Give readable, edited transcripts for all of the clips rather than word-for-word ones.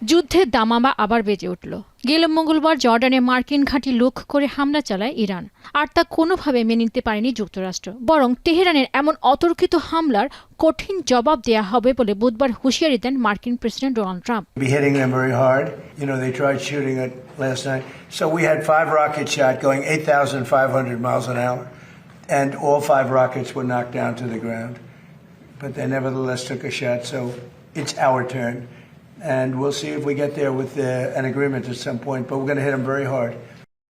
যুদ্ধের দামামা আবার বেজে উঠল। গেল মঙ্গলবার জর্ডানে মার্কিন ঘাঁটি লক্ষ্য করে হামলা চালায় ইরান, আর তা কোনোভাবে মেনে নিতে পারেনি যুক্তরাষ্ট্র। বরং তেহরানের এমন অতর্কিত হামলার কঠিন জবাব দেয়া হবে বলে বুধবার হুঁশিয়ারি দেন মার্কিন president Donald Trump. They tried shooting it last night. So we had 5 rockets shot going 8,500 miles an hour, and all 5 rockets were knocked down to the ground. But they nevertheless took a shot, so it's our turn. And we'll see if we get there with an agreement at some point, but we're going to hit them very hard.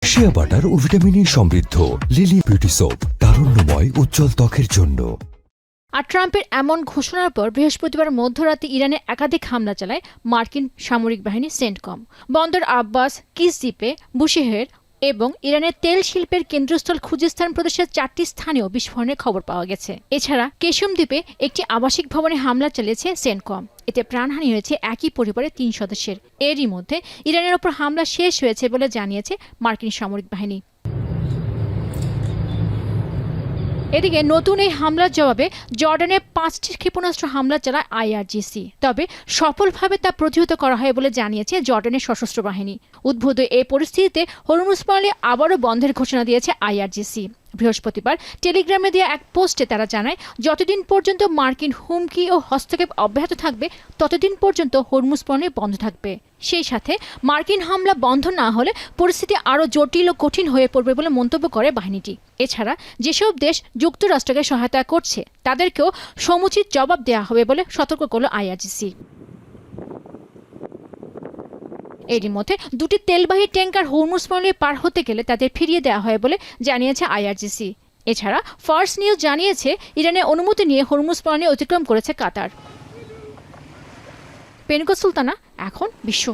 Shea butter ও ভিটামিনে সমৃদ্ধ Lily beauty soap, তারুণ্যময় উজ্জ্বল ত্বকের জন্য। আর ট্রাম্পের এমন ঘোষণার পর বৃহস্পতিবার মধ্যরাতে ইরানে একাধিক হামলা চালায় মার্কিন সামরিক বাহিনী সেন্টকম। বন্দর আব্বাস, কিস দ্বীপে, বুশেহের এবং ইরানের তেল শিল্পের কেন্দ্রস্থল খুজিস্তান প্রদেশের 4টি স্থানেও বিস্ফোরণের খবর পাওয়া গেছে। এছাড়া কেশম দ্বীপে একটি আবাসিক ভবনে হামলা চালিয়েছে সেন্টকম। এতে প্রাণহানি হয়েছে একই পরিবারের 3 সদস্যের। এরই মধ্যে ইরানের ওপর হামলা শেষ হয়েছে বলে জানিয়েছে মার্কিন সামরিক বাহিনী। এদিকে নতুন এই হামলার জবাবে জর্ডানে 5টি ক্ষেপণাস্ত্র হামলা চালায় আইআরজিসি। তবে সফলভাবে তা প্রতিহত করা হয় বলে জানিয়েছে জর্ডানের সশস্ত্র বাহিনী। উদ্ভূত এই পরিস্থিতিতে হরমুজ প্রণালী আবারও বন্ধের ঘোষণা দিয়েছে আইআরজিসি। বৃহস্পতিবার টেলিগ্রামে দেওয়া এক পোস্টে তারা জানায়, যতদিন পর্যন্ত মার্কিন হুমকি ও হস্তক্ষেপ অব্যাহত থাকবে ততদিন পর্যন্ত হরমুজ প্রণালী বন্ধ থাকবে। সেই সাথে মার্কিন হামলা বন্ধ না হলে পরিস্থিতি আরও জটিল ও কঠিন হয়ে পড়বে বলে মন্তব্য করে বাহিনীটি। এছাড়া যেসব দেশ যুক্তরাষ্ট্রকে সহায়তা করছে তাদেরকেও সমুচিত জবাব দেওয়া হবে বলে সতর্ক করল আইআরজিসি। এরই মধ্যে 2টি তেলবাহী ট্যাঙ্কার হরমুজ প্রণালী পার হতে গেলে তাদের ফিরিয়ে দেওয়া হয় বলে জানিয়েছে আইআরজিসি। এছাড়া ফার্স্ট নিউজ জানিয়েছে, ইরানের অনুমতি নিয়ে হরমুজ প্রণালী অতিক্রম করেছে কাতার। পেনকো সুলতানা, এখন বিশ্ব।